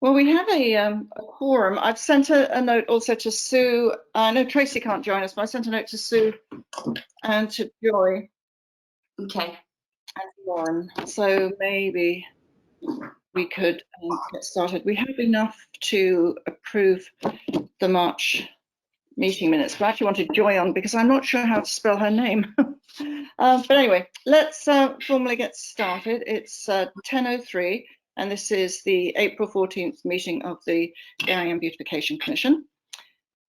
Well, we have a quorum. I've sent a note also to Sue. I know Tracy can't join us, but I sent a note to Sue and to Joy. Okay. And Lauren. So maybe we could get started. We have enough to approve the March meeting minutes, but I actually wanted Joy on because I'm not sure how to spell her name. But anyway, let's formally get started. It's 10:03, and this is the April 14th meeting of the AIM Beautification Commission.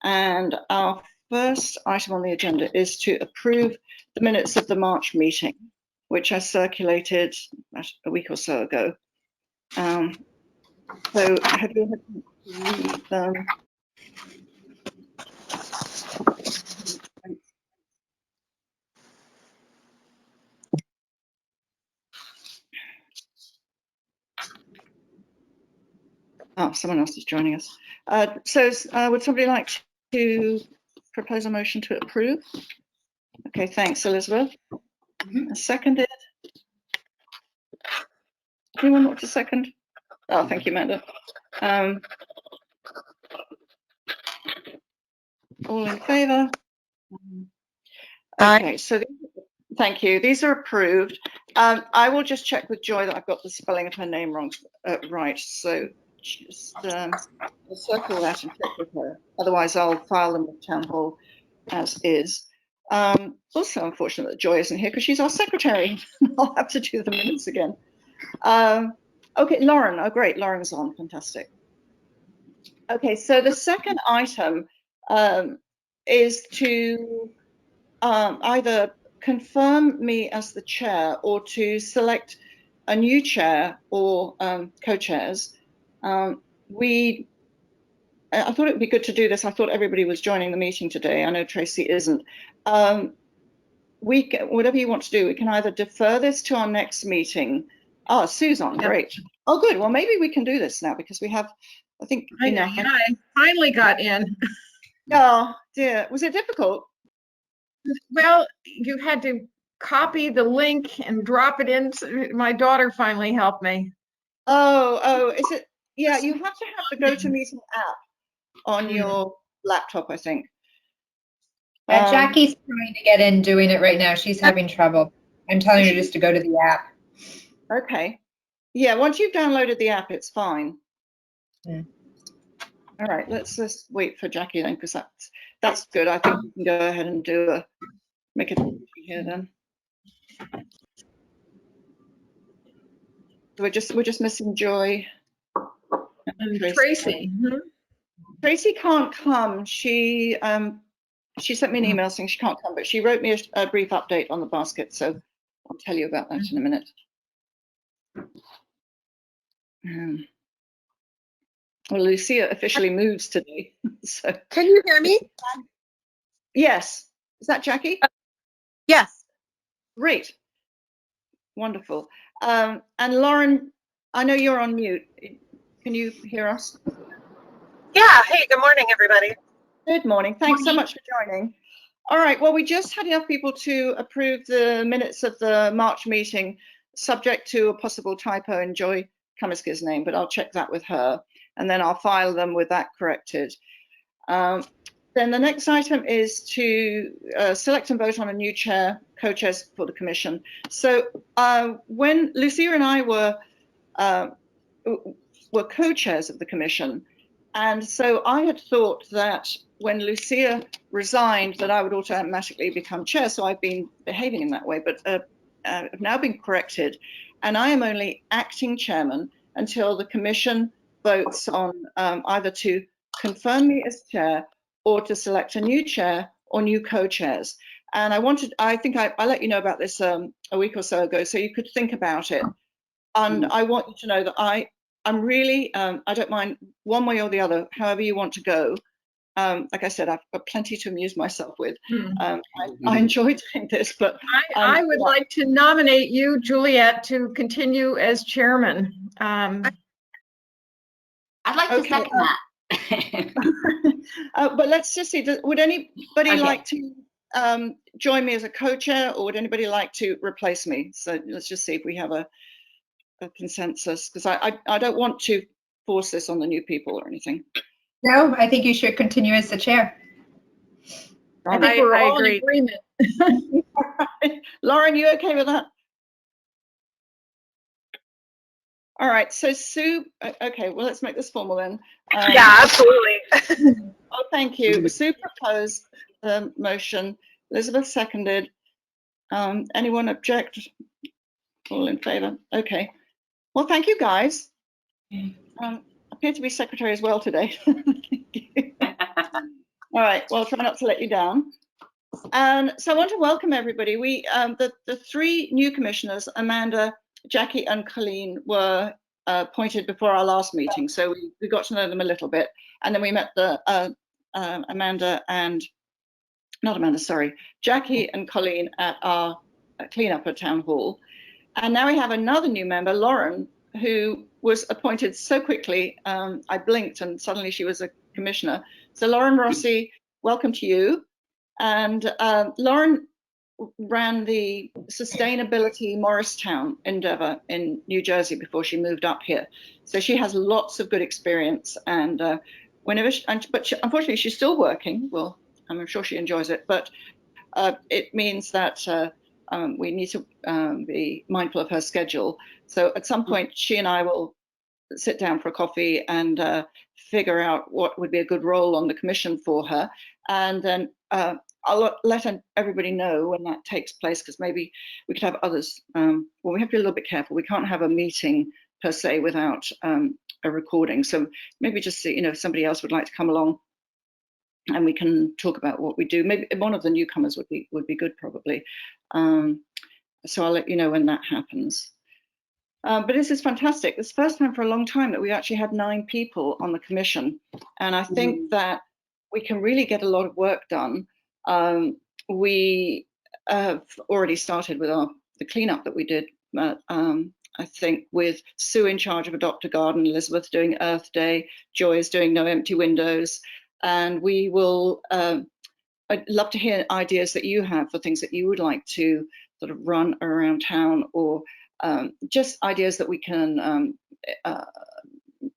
And our first item on the agenda is to approve the minutes of the March meeting, which I circulated a week or so ago. So have you had to read them? Oh, someone else is joining us. So would somebody like to propose a motion to approve? Okay, thanks, Elizabeth. Seconded. Anyone want to second? Oh, thank you, Amanda. All in favour? Okay, so thank you. These are approved. I will just check with Joy that I've got the spelling of her name wrong, right. So just we'll circle that and check with her. Otherwise, I'll file them with Town Hall as is. Also, unfortunate that Joy isn't here because she's our secretary. I'll have to do the minutes again. Okay, Lauren. Oh, great. Lauren's on. Fantastic. Okay, so the second item is to either confirm me as the chair or to select a new chair or co-chairs. I thought it would be good to do this. I thought everybody was joining the meeting today. I know Tracy isn't. Whatever you want to do, we can either defer this to our next meeting. Oh, Sue's on. Yep. Great. Oh, good. Well, maybe we can do this now because we have, I think, enough. I finally got in. Oh, dear. Was it difficult? Well, you had to copy the link and drop it in. My daughter finally helped me. Oh, is it? Yeah, you have to have the GoToMeeting app on your laptop, I think. Yeah, Jackie's trying to get in doing it right now. She's having trouble. I'm telling her just to go to the app. Okay. Yeah, once you've downloaded the app, it's fine. Yeah. All right, let's just wait for Jackie then, because that's good. I think we can go ahead and make it here then. We're just missing Joy and Tracy. Tracy can't come. She sent me an email saying she can't come, but she wrote me a brief update on the basket, so I'll tell you about that in a minute. Well, Lucia officially moves today. So can you hear me? Yes. Is that Jackie? Yes. Great. Wonderful. And Lauren, I know you're on mute. Can you hear us? Yeah. Hey, good morning, everybody. Good morning. Thanks so much for joining. All right. Well, we just had enough people to approve the minutes of the March meeting, subject to a possible typo in Joy Kamiska's name, but I'll check that with her, and then I'll file them with that corrected. Then the next item is to select and vote on a new chair, co-chairs for the commission. So when Lucia and I were co-chairs of the commission, and so I had thought that when Lucia resigned that I would automatically become chair, so I've been behaving in that way, but I've now been corrected, and I am only acting chairman until the commission votes on either to confirm me as chair or to select a new chair or new co-chairs. And I think I let you know about this a week or so ago, so you could think about it. And I want you to know that I'm really, I don't mind one way or the other, however you want to go. Like I said, I've got plenty to amuse myself with. I enjoy doing this, but I would like to nominate you, Juliet, to continue as chairman. I'd like to second that. But let's just see, would anybody like to join me as a co-chair, or would anybody like to replace me? So let's just see if we have a consensus, because I don't want to force this on the new people or anything. No, I think you should continue as the chair. I think we're I all in agree. agreement. Lauren, you okay with that? All right, so Sue, okay, well, let's make this formal then. Yeah, absolutely. Oh, thank you. Sue proposed the motion. Elizabeth seconded. Anyone object? All in favor? Okay. Well, thank you, guys. Appear to be secretary as well today. Thank you. All right, well, I'll try not to let you down. And so I want to welcome everybody. We, the three new commissioners, Amanda, Jackie, and Colleen, were appointed before our last meeting. So we got to know them a little bit. And then we met the Jackie and Colleen at our cleanup at Town Hall. And now we have another new member, Lauren, who was appointed so quickly. I blinked and suddenly she was a commissioner. So Lauren Rossi, welcome to you. And Lauren ran the Sustainability Morristown endeavor in New Jersey before she moved up here. So she has lots of good experience. And unfortunately, she's still working. Well, I'm sure she enjoys it, but it means that we need to be mindful of her schedule. So at some point, she and I will sit down for a coffee and figure out what would be a good role on the commission for her. And then I'll let everybody know when that takes place, because maybe we could have others. Well, we have to be a little bit careful. We can't have a meeting per se without a recording. So maybe just see, if somebody else would like to come along and we can talk about what we do. Maybe one of the newcomers would be good, probably. So I'll let you know when that happens. But this is fantastic. It's the first time for a long time that we actually had 9 people on the commission. And I think that we can really get a lot of work done. We have already started with the cleanup that we did, I think, with Sue in charge of Adopt a Garden, Elizabeth doing Earth Day, Joy is doing No Empty Windows. And we will, I'd love to hear ideas that you have for things that you would like to sort of run around town, or just ideas that we can,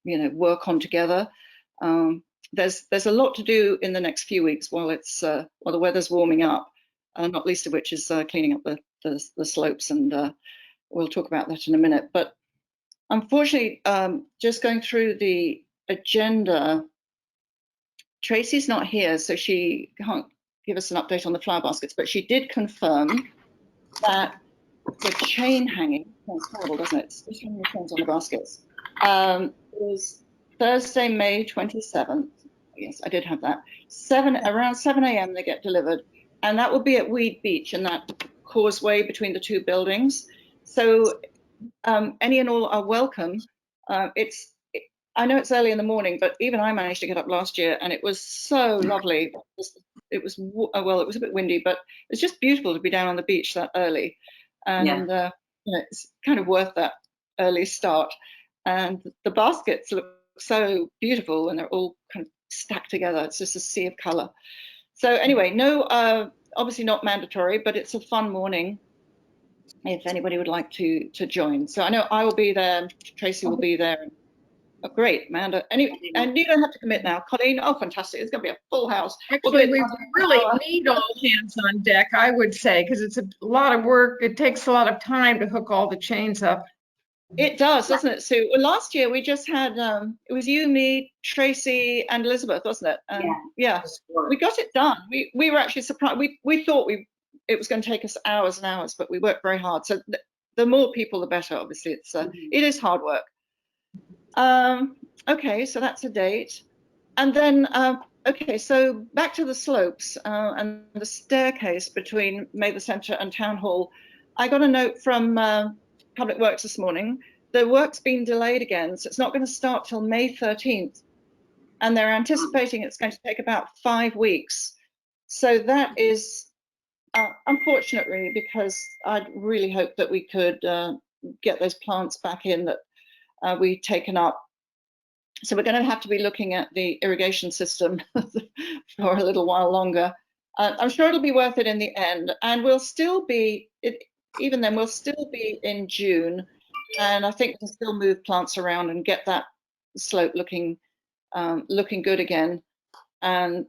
work on together. There's a lot to do in the next few weeks while the weather's warming up, not least of which is cleaning up the slopes, and we'll talk about that in a minute. But unfortunately, just going through the agenda, Tracy's not here, so she can't give us an update on the flower baskets, but she did confirm that the chain hanging, sounds horrible, doesn't it? Especially when the chains on the baskets, is Thursday, May 27th. Yes, I did have that. Around 7 a.m. they get delivered, and that will be at Weed Beach in that causeway between the two buildings. So any and all are welcome. I know it's early in the morning, but even I managed to get up last year, and it was so lovely. It was a bit windy, but it's just beautiful to be down on the beach that early, and it's kind of worth that early start. And the baskets look so beautiful, and they're all kind of stacked together. It's just a sea of color. So anyway, no, obviously not mandatory, but it's a fun morning if anybody would like to join. So I know I will be there, Tracy will be there. Oh, great, Amanda. And you don't have to commit now. Colleen, oh, fantastic. It's going to be a full house. Actually, we really need all hands on deck, I would say, because it's a lot of work. It takes a lot of time to hook all the chains up. It does, doesn't it, Sue? Well, last year we just had, it was you, me, Tracy, and Elizabeth, wasn't it? Yeah, we got it done. We were actually surprised. We thought it was going to take us hours and hours, but we worked very hard. So the more people, the better, obviously. It is hard work. Okay, so that's a date. And then, okay, so back to the slopes and the staircase between Mather Centre and Town Hall. I got a note from Public Works this morning. The work's been delayed again, so it's not going to start till May 13th. And they're anticipating it's going to take about 5 weeks. So that is unfortunate, really, because I'd really hoped that we could get those plants back in that we've taken up. So we're going to have to be looking at the irrigation system for a little while longer. I'm sure it'll be worth it in the end, and we'll still be, even then, we'll still be in June, and I think we can still move plants around and get that slope looking good again, and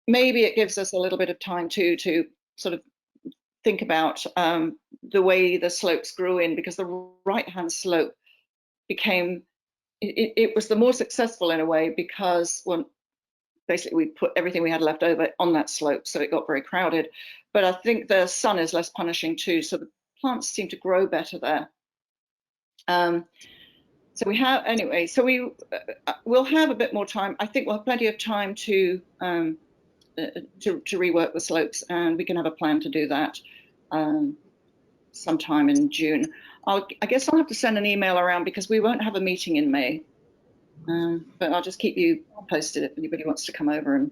maybe it gives us a little bit of time too to sort of think about the way the slopes grew in, because the right-hand slope became, it was the more successful in a way, because basically we put everything we had left over on that slope, so it got very crowded. But I think the sun is less punishing too, so the plants seem to grow better there. So we have, anyway, so we'll have a bit more time. I think we'll have plenty of time to rework the slopes, and we can have a plan to do that sometime in June. I guess I'll have to send an email around, because we won't have a meeting in May. But I'll just keep you posted if anybody wants to come over and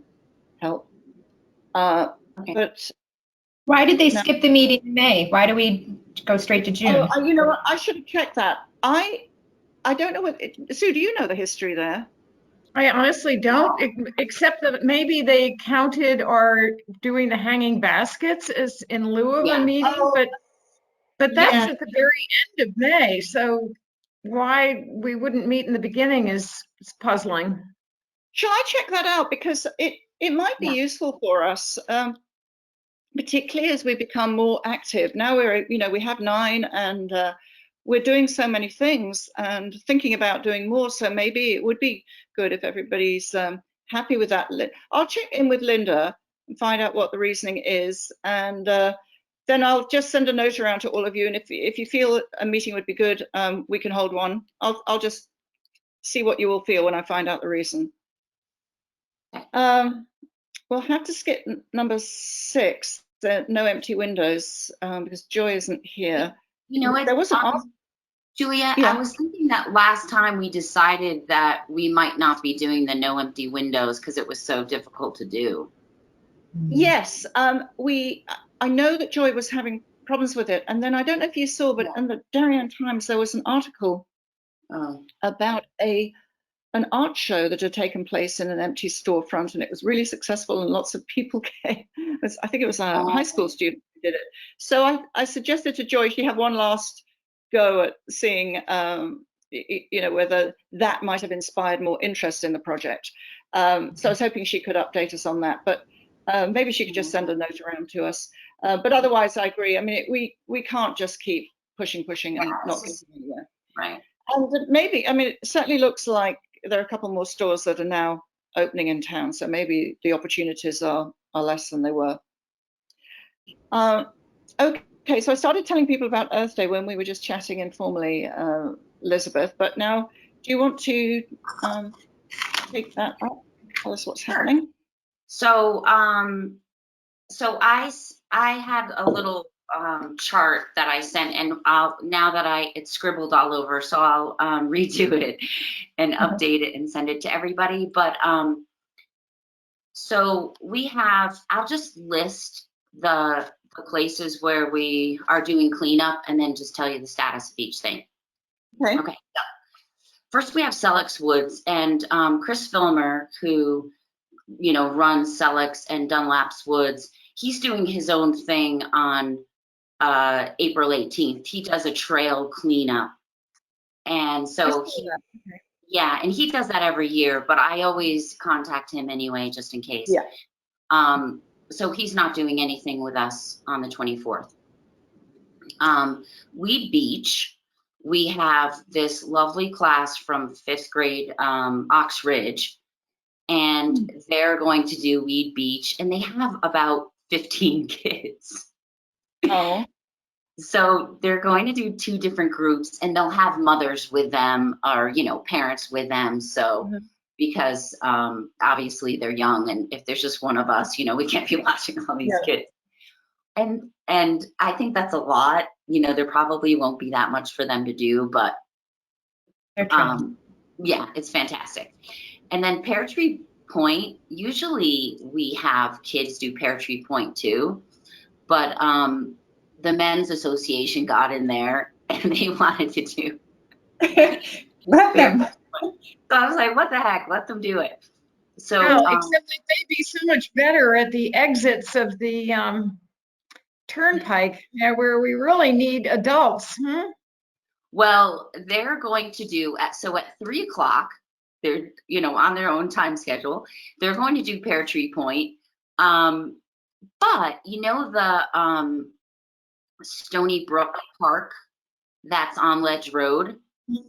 help. Okay. But Why did they skip the meeting in May? Why do we go straight to June? you know what? I should have checked that. I don't know what. Sue, do you know the history there? I honestly don't, except that maybe they counted or doing the hanging baskets as in lieu of a meeting, but that's at the very end of May. So why we wouldn't meet in the beginning is puzzling. Shall I check that out? Because it might be useful for us, particularly as we become more active. Now we have 9, and we're doing so many things and thinking about doing more. So maybe it would be good if everybody's happy with that. I'll check in with Linda and find out what the reasoning is, and then I'll just send a note around to all of you. And if you feel a meeting would be good, we can hold one. I'll just see what you all feel when I find out the reason. We'll have to skip number 6, the no empty windows, because Joy isn't here. You know what? There was Julia, Yeah. I was thinking that last time we decided that we might not be doing the no empty windows because it was so difficult to do. Yes, I know that Joy was having problems with it, and then I don't know if you saw, but in the Darien Times there was an article about an art show that had taken place in an empty storefront, and it was really successful, and lots of people came. I think it was a high school student who did it. So I suggested to Joy she have one last go at seeing, whether that might have inspired more interest in the project. So I was hoping she could update us on that, but maybe she could just send a note around to us. But otherwise, I agree. I mean, we can't just keep pushing and not getting anywhere. Right. And maybe, I mean, it certainly looks like there are a couple more stores that are now opening in town, so maybe the opportunities are less than they were. Okay, so I started telling people about Earth Day when we were just chatting informally, Elizabeth, but now do you want to take that up? Tell us what's happening. So I had a little chart that I sent, and now that it's scribbled all over, so I'll redo it and update it and send it to everybody. But so I'll just list the places where we are doing cleanup, and then just tell you the status of each thing. Okay. So first we have Selleck's Woods, and Chris Filmer, who runs Selleck's and Dunlap's Woods, he's doing his own thing on April 18th. He does a trail cleanup, and so and he does that every year, but I always contact him anyway, just in case. So he's not doing anything with us on the 24th. Weed Beach, we have this lovely class from 5th grade, Ox Ridge, and they're going to do Weed Beach, and they have about 15 kids. Oh. So they're going to do 2 different groups, and they'll have mothers with them, or parents with them. So because obviously they're young, and if there's just one of us, we can't be watching all these kids. And I think that's a lot. There probably won't be that much for them to do, but it's fantastic. And then Pear Tree Point, usually we have kids do Pear Tree Point too, but the Men's Association got in there and they wanted to do. Let them. So I was like, what the heck? Let them do it. So, except that they'd be so much better at the exits of the turnpike, where we really need adults. Well, they're going to do at 3 o'clock. they're, you know, on their own time schedule. They're going to do Pear Tree Point. But you know, the Stony Brook Park that's on Ledge Road.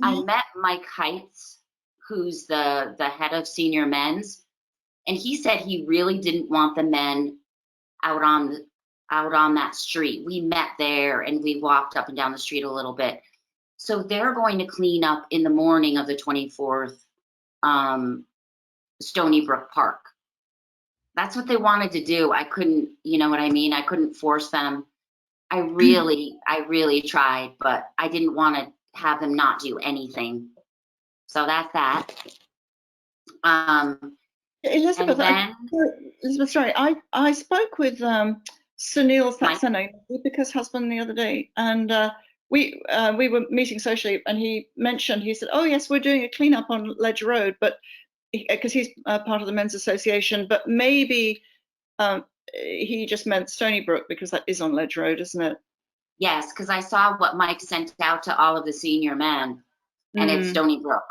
I met Mike Heights, who's the head of senior men's, and he said he really didn't want the men out on that street. We met there and we walked up and down the street a little bit. So they're going to clean up in the morning of the 24th, Stony Brook Park. That's what they wanted to do. I couldn't, you know what I mean? I couldn't force them. I really tried, but I didn't want to have them not do anything. So that's that. Elizabeth, Elizabeth, sorry, I spoke with Sunil Saxena, Deepika's husband, the other day, and we were meeting socially, and he said, oh yes, we're doing a cleanup on Ledge Road, but because he's part of the Men's Association, but maybe he just meant Stony Brook because that is on Ledge Road, isn't it? Yes, because I saw what Mike sent out to all of the senior men, and it's Stony Brook.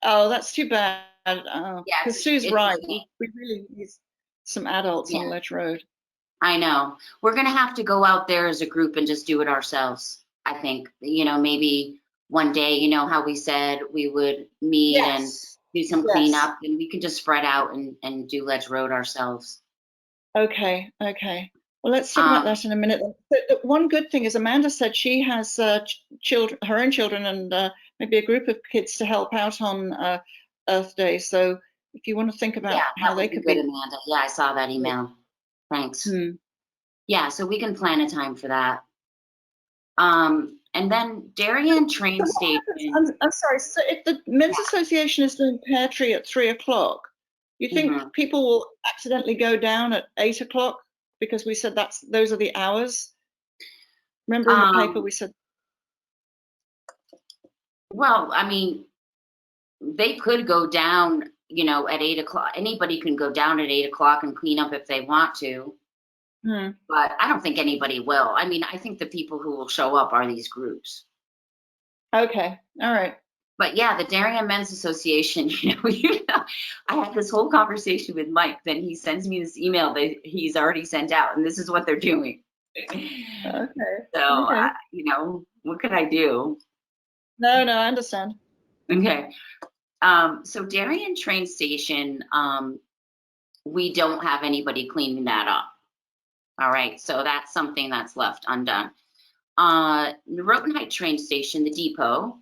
Oh, that's too bad. Because yeah, Sue's right. We really need some adults on Ledge Road. I know. We're going to have to go out there as a group and just do it ourselves, I think. You know, maybe one day, you know how we said we would meet and do some cleanup, and we could just spread out and do Ledge Road ourselves. Okay. Well, let's talk about that in a minute. But one good thing is Amanda said she has children, her own children, and maybe a group of kids to help out on Earth Day. So if you want to think about how they could be. Amanda. Yeah, I saw that email. Thanks. Yeah, so we can plan a time for that. And then Darien train station. I'm sorry. So if the Men's Association is doing Pear Tree at 3 o'clock, you think people will accidentally go down at 8 o'clock because we said those are the hours? Remember in the paper we said. Well, I mean, they could go down, you know, at 8 o'clock. Anybody can go down at 8 o'clock and clean up if they want to. But I don't think anybody will. I mean, I think the people who will show up are these groups. Okay. All right. But yeah, the Darien Men's Association, you know, I had this whole conversation with Mike. Then he sends me this email that he's already sent out, and this is what they're doing. Okay. So, you know, what could I do? No, I understand. Okay. So Darien train station, we don't have anybody cleaning that up. All right. So that's something that's left undone. The Rotonite train station, the depot,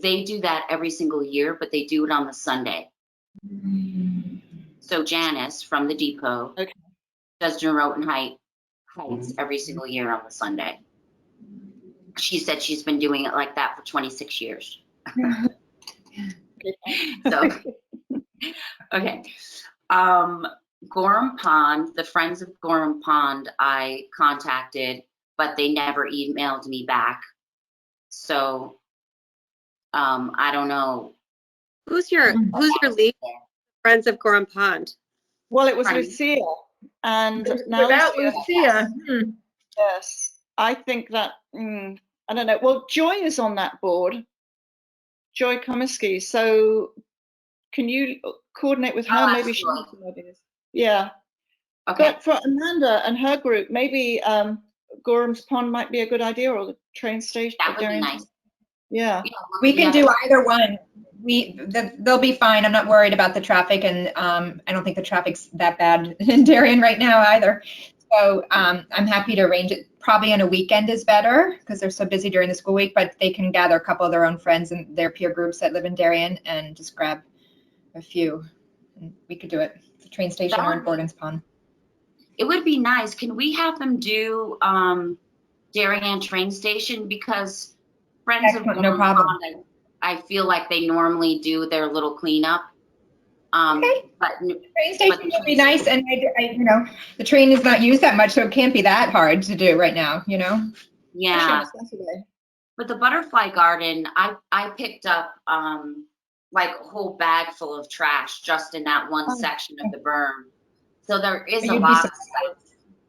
they do that every single year, but they do it on the Sunday. So Janice from the depot does Rotonite Heights every single year on the Sunday. She said she's been doing it like that for 26 years. So, okay. Gorham Pond, the Friends of Gorham Pond, I contacted, but they never emailed me back. So, I don't know. Who's your lead? Friends of Gorham Pond. Well, it was Lucia, and now without Lucia. Yes, I think that I don't know. Well, Joy is on that board, Joy Komisky. So, can you coordinate with her? Maybe she has some ideas. Yeah. Okay. But for Amanda and her group, maybe Gorham's Pond might be a good idea, or the train station. That would be nice. Yeah. We can do either one. They'll be fine. I'm not worried about the traffic, and I don't think the traffic's that bad in Darien right now either. So I'm happy to arrange it. Probably on a weekend is better because they're so busy during the school week, but they can gather a couple of their own friends and their peer groups that live in Darien and just grab a few. And we could do it at the train station or in Borden's Pond. It would be nice. Can we have them do Darien train station? Because Friends of no problem. Pond, I feel like they normally do their little cleanup. Okay. But the train station would be nice, and I, you know, the train is not used that much, so it can't be that hard to do right now, you know. Yeah. But the butterfly garden, I picked up like a whole bag full of trash just in that one section of the berm. So there is a lot of stuff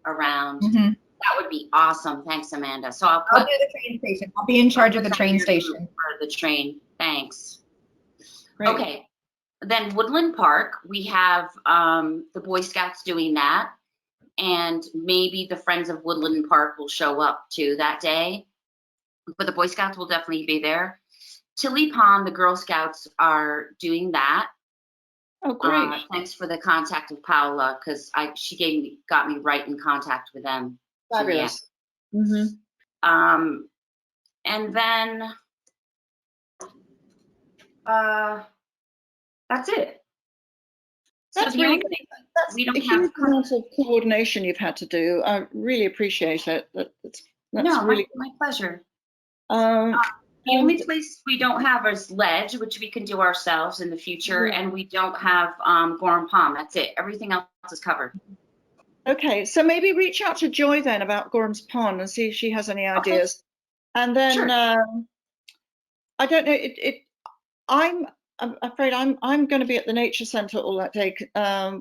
around. That would be awesome. Thanks, Amanda. So I'll do the train station. I'll be in charge of the train station. For the train. Thanks. Great. Okay. then Woodland Park, we have the Boy Scouts doing that. And maybe the Friends of Woodland Park will show up too that day. But the Boy Scouts will definitely be there. Tilly Pond, the Girl Scouts are doing that. Oh, great. Thanks for the contact of Paola, because she got me right in contact with them. Fabulous. So, yeah. And then that's it. That's So really the only good. thing That's we don't a have huge amount of coordination you've had to do. I really appreciate it. That's no, really. my pleasure. The And only place we don't have is Ledge, which we can do ourselves in the future, and we don't have Gorham Pond. That's it. Everything else is covered. okay, so maybe reach out to Joy then about Gorham's Pond and see if she has any ideas. Okay. And then Sure. I don't know. I'm afraid I'm going to be at the nature centre all that day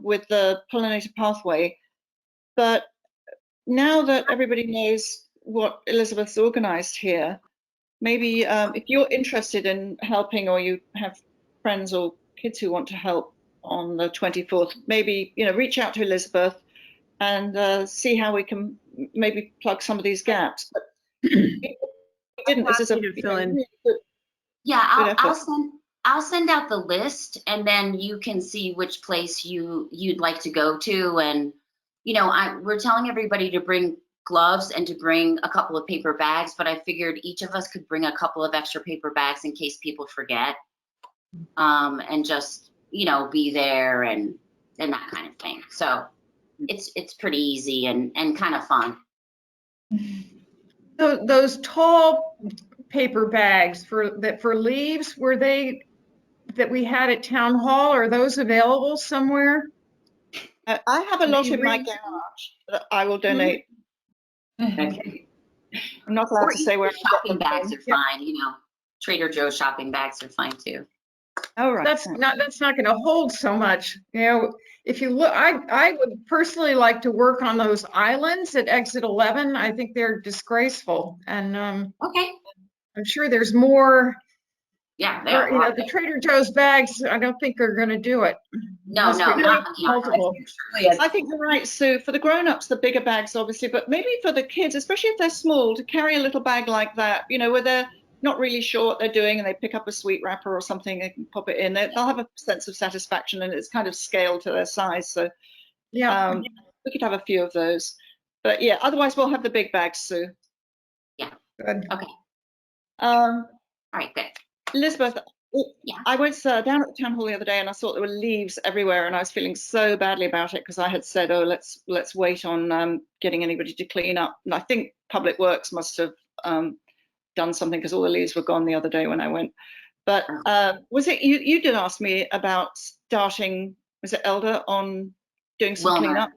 with the pollinator pathway. But now that everybody knows what Elizabeth's organised here, maybe if you're interested in helping, or you have friends or kids who want to help on the 24th, maybe reach out to Elizabeth and see how we can maybe plug some of these gaps. But we didn't. This is a Happy to fill in. really good. Yeah, I'll send out the list, and then you can see which place you'd like to go to. And we're telling everybody to bring gloves and to bring a couple of paper bags, but I figured each of us could bring a couple of extra paper bags in case people forget, and just be there and that kind of thing. So it's pretty easy and kind of fun. So those tall paper bags for leaves, were they that we had at town hall? Are those available somewhere? I have a lot in my garage that I will donate. Okay. I'm not allowed Or to say where shopping bags are fine. Trader Joe's shopping bags are fine too. Oh, right. That's not going to hold so much. If you look, I would personally like to work on those islands at exit 11. I think they're disgraceful, and Okay. I'm sure there's more. Yeah, they Or, are. the Trader Joe's bags, I don't think are going to do it. No, Unless we not make on the island. multiple. I think you're right, Sue. For the grown-ups, the bigger bags, obviously, but maybe for the kids, especially if they're small, to carry a little bag like that, where they're not really sure what they're doing and they pick up a sweet wrapper or something, they can pop it in. They'll have a sense of satisfaction, and it's kind of scaled to their size. So Yeah. we could have a few of those. But yeah, otherwise we'll have the big bags, Sue. Yeah. Good. Okay. All right, good. Elizabeth, Yeah. I was down at the town hall the other day and I saw there were leaves everywhere, and I was feeling so badly about it because I had said, oh, let's wait on getting anybody to clean up. And I think Public Works must have done something because all the leaves were gone the other day when I went. But was it you did ask me about starting, was it Elder, on doing some Wilmer. cleanup?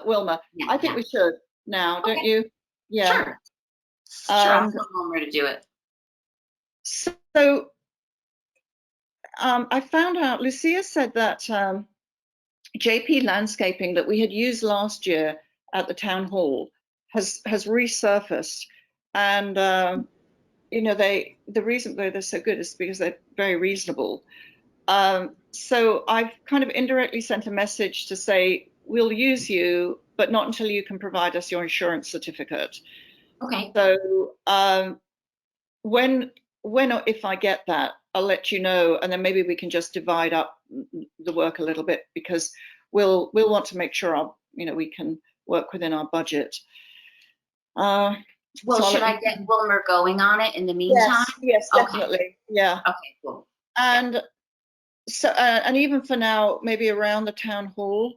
Wilmer. Yeah, I think we should now, don't Okay. you? Yeah. Sure. I'll tell Wilmer to do it. So I found out, Lucia said that JP Landscaping that we had used last year at the town hall has resurfaced, and the reason they're so good is because they're very reasonable. So I've kind of indirectly sent a message to say we'll use you, but not until you can provide us your insurance certificate. Okay. So when or if I get that, I'll let you know, and then maybe we can just divide up the work a little bit, because we'll want to make sure we can work within our budget. Well, so should I get Wilmer going on it in the meantime? Yes, definitely. Okay. Yeah. Okay, cool. And so, and even for now, maybe around the town hall.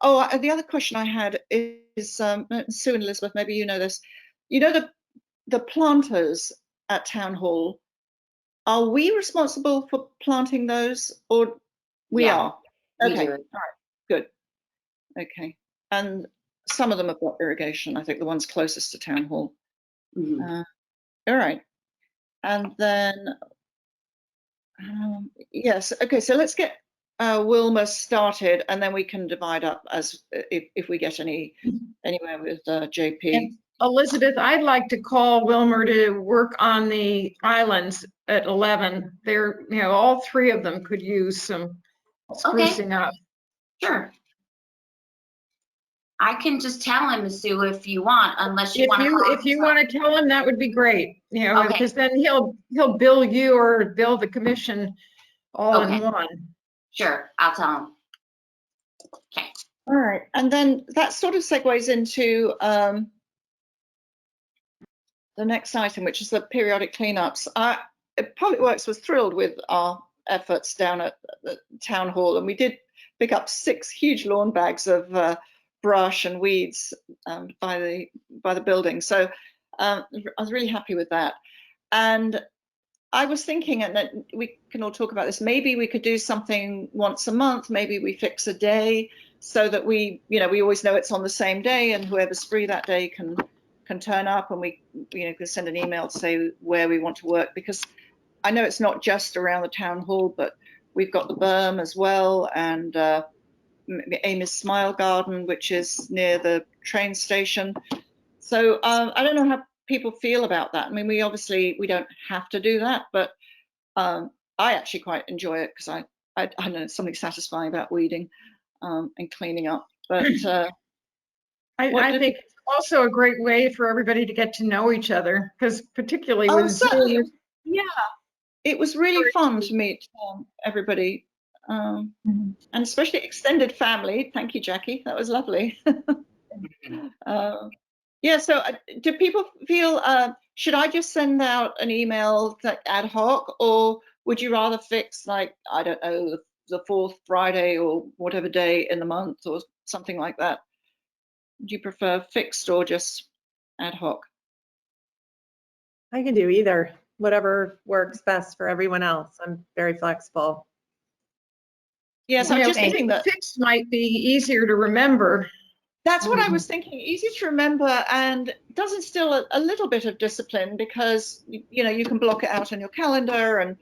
Oh, the other question I had is, Sue and Elizabeth, maybe you know this. The planters at town hall, are we responsible for planting those, or we are? We Okay. do it. All right. Good. Okay. And some of them have got irrigation. I think the ones closest to town hall. Mhm. All right. And then, yes. Okay. So let's get Wilma started, and then we can divide up as if we get anywhere with JP. Elizabeth, I'd like to call Wilmer to work on the islands at 11. They're, all three of them could use some sprucing up. Sure. I can just tell him, Sue, if you want, unless you want to. If you want to tell him, that would be great. Okay. Because then he'll bill you or bill the commission all in one. Sure, I'll tell him. Okay. All right, and then that sort of segues into the next item, which is the periodic cleanups. Public Works was thrilled with our efforts down at the town hall, and we did pick up 6 huge lawn bags of brush and weeds by the building. So I was really happy with that. And I was thinking, and that we can all talk about this, maybe we could do something once a month. Maybe we fix a day so that we always know it's on the same day, and whoever's free that day can turn up, and we can send an email to say where we want to work, because I know it's not just around the town hall, but we've got the berm as well, and Amy's Smile Garden, which is near the train station. So I don't know how people feel about that. I mean, we don't have to do that, but I actually quite enjoy it, because I know there's something satisfying about weeding and cleaning up. But I think it's also a great way for everybody to get to know each other, because particularly with Zoom. Yeah, it was really fun to meet everybody, and especially extended family. Thank you, Jackie. That was lovely. Yeah, so do people feel, should I just send out an email ad hoc, or would you rather fix, like, I don't know, the 4th Friday or whatever day in the month or something like that? Do you prefer fixed or just ad hoc? I can do either, whatever works best for everyone else. I'm very flexible. Yes, I'm just thinking that fixed might be easier to remember. That's what I was thinking. Easy to remember, and does instill a little bit of discipline, because you can block it out on your calendar, and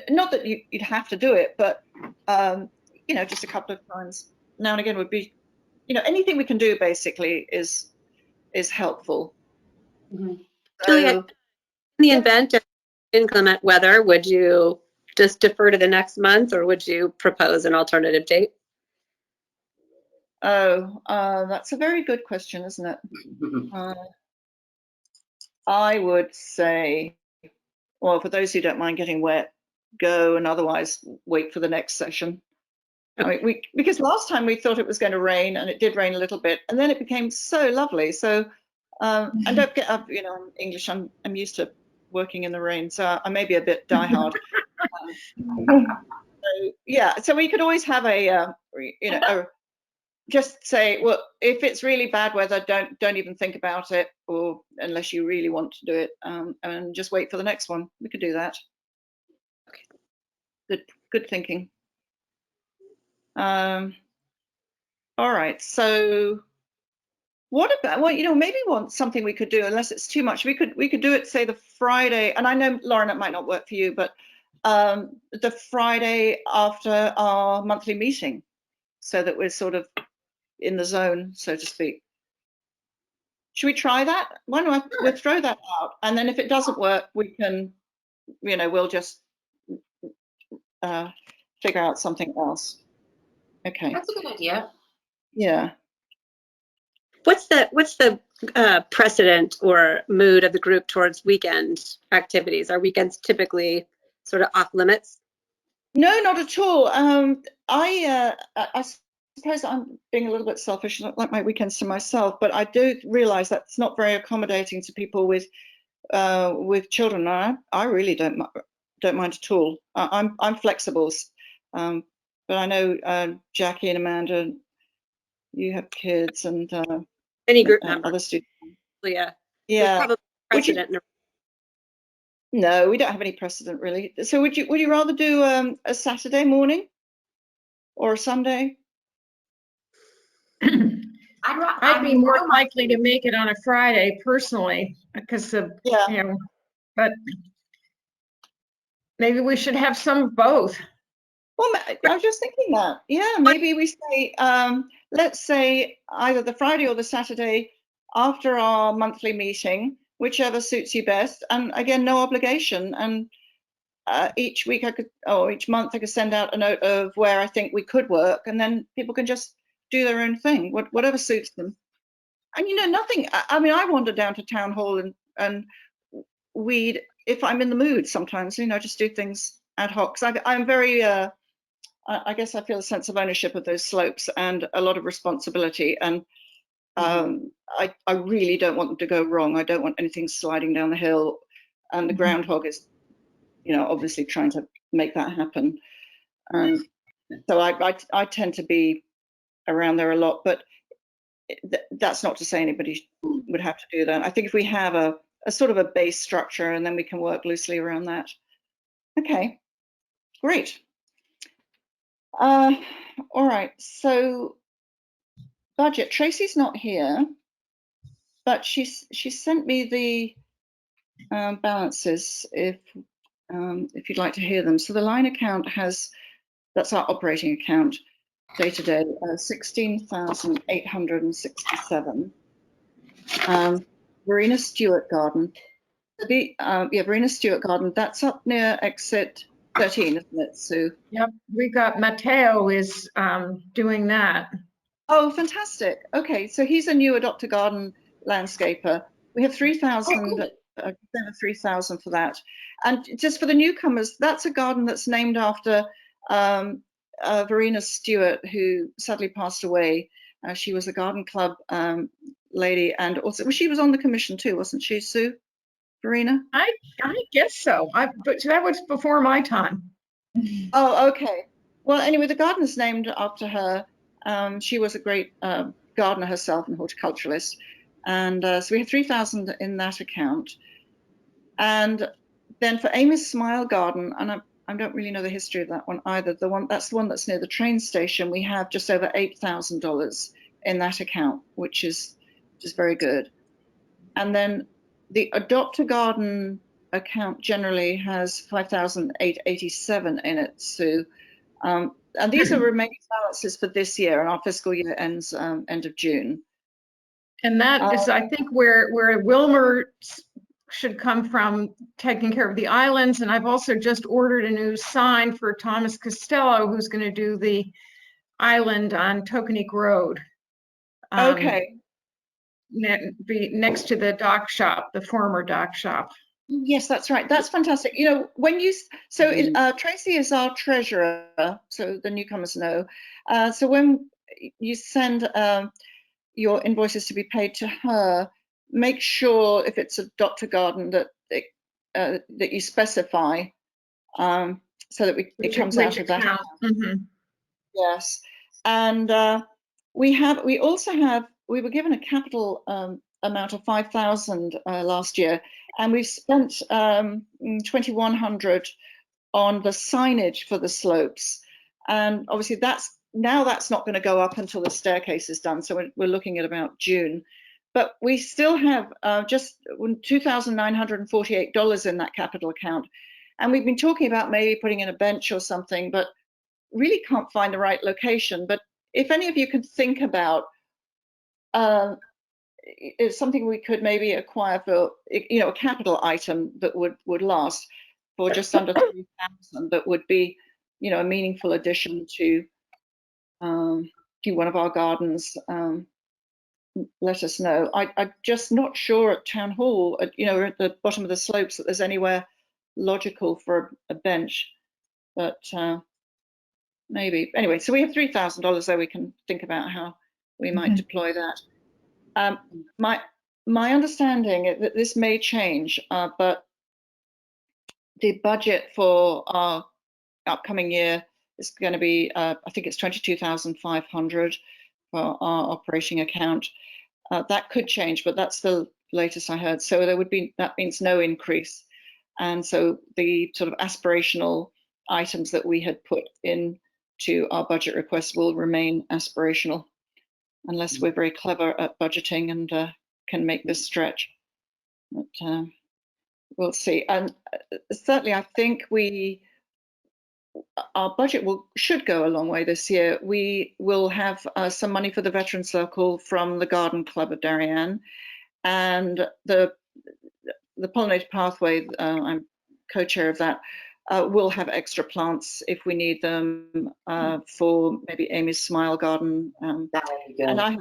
not that you'd have to do it, but just a couple of times now and again would be, anything we can do basically is helpful. Mm-hmm. Julia, in the event of inclement weather, would you just defer to the next month, or would you propose an alternative date? Oh, that's a very good question, isn't it? I would say, well, for those who don't mind getting wet, go, and otherwise wait for the next session. I mean, because last time we thought it was going to rain, and it did rain a little bit, and then it became so lovely. So, and don't get up, I'm English. I'm used to working in the rain, so I may be a bit diehard. So, yeah, so we could always have just say, well, if it's really bad weather, don't even think about it, or unless you really want to do it, and just wait for the next one. We could do that. Okay. Good thinking. All right. So, what about maybe something we could do, unless it's too much. We could do it, say, the Friday, and I know, Lauren, it might not work for you, but the Friday after our monthly meeting, so that we're sort of in the zone, so to speak. Should we try that? Why don't we'll throw that out, and then if it doesn't work, we can, we'll just figure out something else. Okay. That's a good idea. Yeah. What's the precedent or mood of the group towards weekend activities? Are weekends typically sort of off limits? No, not at all. I suppose I'm being a little bit selfish. I like my weekends to myself, but I do realize that's not very accommodating to people with children. I really don't mind at all. I'm flexible, but I know Jackie and Amanda, you have kids, and any group members. Other students. Yeah. Yeah. Probably precedent. No, we don't have any precedent really. So would you rather do a Saturday morning or a Sunday? I'd be more likely to make it on a Friday personally, because but maybe we should have some of both. Well, I was just thinking that. Yeah, maybe we say, let's say either the Friday or the Saturday after our monthly meeting, whichever suits you best. And again, no obligation. And each week each month I could send out a note of where I think we could work, and then people can just do their own thing, whatever suits them. And nothing. I mean, I wander down to town hall and weed if I'm in the mood. Sometimes, just do things ad hoc. So I'm very. I guess I feel a sense of ownership of those slopes and a lot of responsibility. And I really don't want them to go wrong. I don't want anything sliding down the hill. And the groundhog is, obviously trying to make that happen. So I tend to be around there a lot, but that's not to say anybody would have to do that. I think if we have a sort of a base structure, and then we can work loosely around that. Okay, great. All right, so budget. Tracy's not here, but she sent me the balances if you'd like to hear them. So the line account that's our operating account, day to day, 16,867. Verena Stewart Garden. Verena Stewart Garden. That's up near exit 13, isn't it, Sue? Yep, we got Matteo is doing that. Oh, fantastic. Okay, so he's a new Adopt a Garden landscaper. We have 3,000, over 3,000 for that. And just for the newcomers, that's a garden that's named after Verena Stewart, who sadly passed away. She was a garden club lady, and also she was on the commission too, wasn't she, Sue? Verena? I guess so. But that was before my time. Oh, okay. Well, anyway, the garden is named after her. She was a great gardener herself and horticulturalist. And so we have 3,000 in that account. And then for Amy's Smile Garden, and I don't really know the history of that one either. That's the one that's near the train station. We have just over $8,000 in that account, which is very good. And then the Adopt a Garden account generally has 5,887 in it, Sue. And these are remaining balances for this year, and our fiscal year ends end of June. And that is, I think, where Wilmer should come from, taking care of the islands. And I've also just ordered a new sign for Thomas Costello, who's going to do the island on Tokenique Road. Okay. Be next to the dock shop, the former dock shop. Yes, that's right. That's fantastic. When Tracy is our treasurer, so the newcomers know. So when you send your invoices to be paid to her, make sure if it's Adopt a Garden that that you specify, so that it comes out of that account. Yes, and we were given a capital amount of 5,000 last year, and we've spent 2,100 on the signage for the slopes, and obviously that's not going to go up until the staircase is done, so we're looking at about June. But we still have just $2,948 in that capital account, and we've been talking about maybe putting in a bench or something, but really can't find the right location. But if any of you can think about it's something we could maybe acquire for, a capital item that would last for just under 3,000, that would be, a meaningful addition to one of our gardens, let us know. I'm just not sure at Town Hall, at the bottom of the slopes, that there's anywhere logical for a bench, but maybe. Anyway, so we have $3,000 there. We can think about how we might deploy that. My understanding is that this may change, but the budget for our upcoming year is going to be, I think it's 22,500 for our operating account. That could change, but that's the latest I heard. So that means no increase. And so the sort of aspirational items that we had put into our budget request will remain aspirational, unless we're very clever at budgeting and can make this stretch. But we'll see. And certainly I think we our budget should go a long way this year. We will have some money for the Veteran Circle from the Garden Club of Darien, and the Pollinated Pathway, I'm co-chair of that, will have extra plants if we need them for maybe Amy's Smile Garden. That would be good. And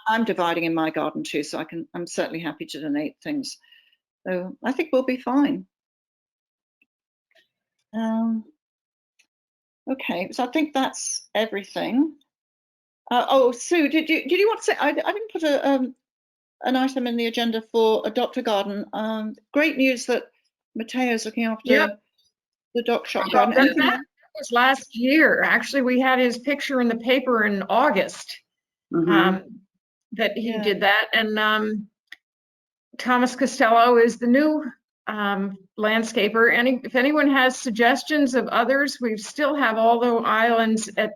I'm dividing in my garden too, so I'm certainly happy to donate things. So I think we'll be fine. Okay, so I think that's everything. Oh, Sue, did you want to say? I didn't put an item in the agenda for Adopt a Garden. Great news that Mateo's looking after the Doc Shop Garden. That was last year. Actually, we had his picture in the paper in August that he did that. And Thomas Costello is the new landscaper. And if anyone has suggestions of others, we still have all the islands at,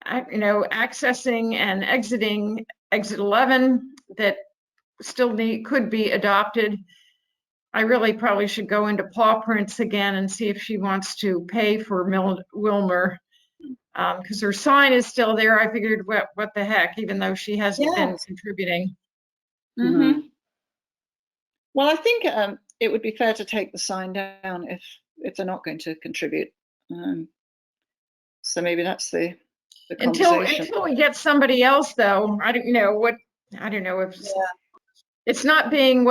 accessing and exiting exit 11 that still could be adopted. I really probably should go into paw prints again and see if she wants to pay for Wilmer, because her sign is still there. I figured, what the heck, even though she hasn't been contributing. Well, I think it would be fair to take the sign down if they're not going to contribute. So maybe that's the conversation. Until we get somebody else, though. I don't know if it's not being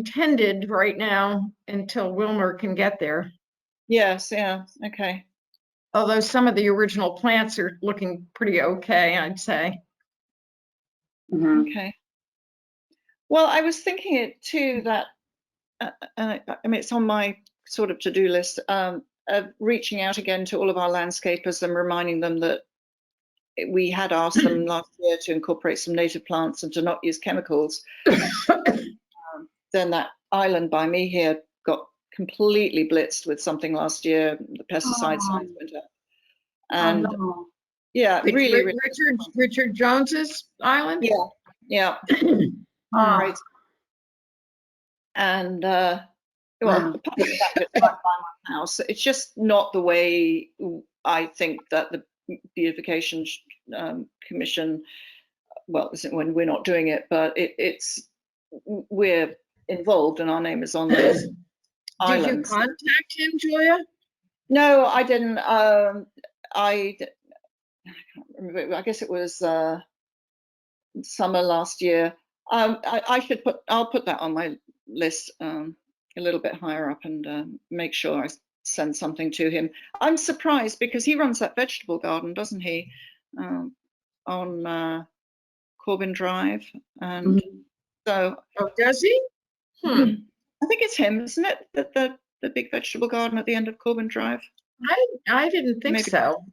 tended right now until Wilmer can get there. Yes, yeah, okay. Although some of the original plants are looking pretty okay, I'd say. Okay. Well, I was thinking it too that I mean, it's on my sort of to-do list of reaching out again to all of our landscapers and reminding them that we had asked them last year to incorporate some native plants and to not use chemicals. Then that island by me here got completely blitzed with something last year. The pesticide signs went up. And really Richard Jones's island? Yeah. Right. And the part of that bit right by my house, it's just not the way I think that the Beautification Commission, well, when we're not doing it, but we're involved and our name is on those islands. Did you contact him, Julia? No, I didn't. I can't remember. I guess it was summer last year. I'll put that on my list a little bit higher up and make sure I send something to him. I'm surprised because he runs that vegetable garden, doesn't he, on Corbin Drive? And so, does he? I think it's him, isn't it? The big vegetable garden at the end of Corbin Drive. I didn't think so.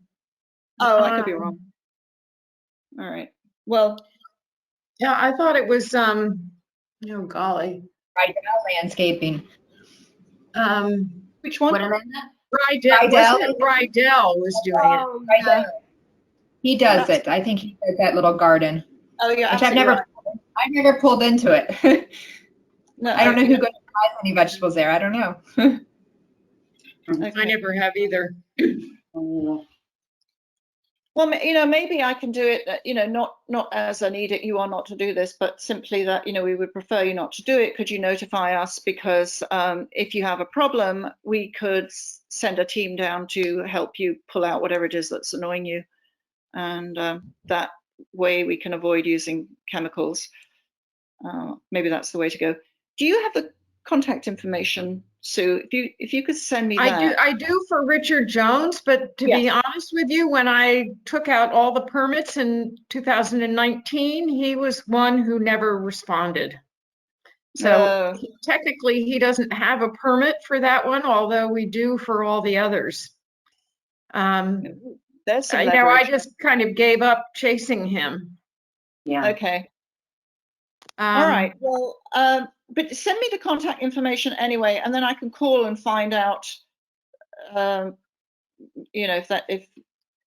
Oh, I could be wrong. All right. Well. Yeah, I thought it was. Oh golly. Landscaping. Which one? Rydell was doing it. Yeah. He does it. I think he does that little garden. Oh yeah. Which I've never pulled into it. No, I don't know who goes to buy any vegetables there. I don't know. Okay. I never have either. Well, maybe I can do it, not as an edict, you are not to do this, but simply that, we would prefer you not to do it. Could you notify us? Because if you have a problem, we could send a team down to help you pull out whatever it is that's annoying you. And that way we can avoid using chemicals. Maybe that's the way to go. Do you have the contact information, Sue? If you could send me that. I do for Richard Jones, but to be honest with you, when I took out all the permits in 2019, he was one who never responded. So technically he doesn't have a permit for that one, although we do for all the others. That's I just kind of gave up chasing him. Yeah. Okay. All right. Well, but send me the contact information anyway, and then I can call and find out, if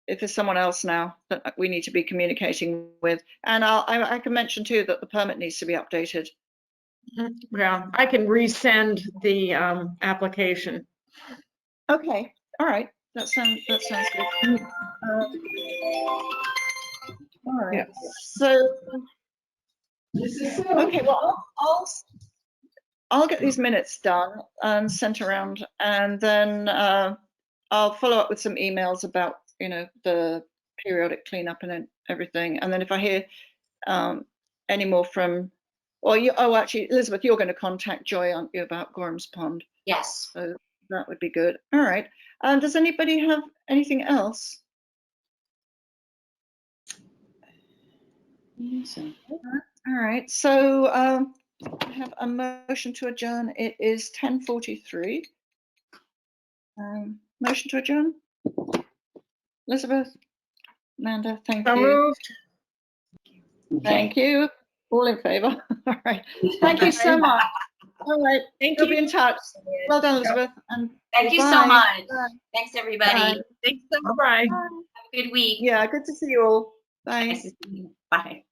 there's someone else now that we need to be communicating with. And I can mention too that the permit needs to be updated. Yeah, I can resend the application. Okay. All right. That sounds good. All right. So, okay. Well, I'll get these minutes done and sent around, and then I'll follow up with some emails about, the periodic cleanup and everything. And then if I hear any more from, actually, Elizabeth, you're going to contact Joy, aren't you, about Gorham's Pond? Yes. So that would be good. All right. Does anybody have anything else? All right. So I have a motion to adjourn. It is 10:43. Motion to adjourn. Elizabeth, Amanda, thank So you. moved. Thank you. All in favor? All right. Thank you so much. All right. Thank We'll be you. in touch. Well done, Elizabeth. And Thank you so bye. much. Bye. Thanks, everybody. Bye. Thanks. Bye. Have a good week. Yeah, good to see you all. Bye. Nice to see you. Bye.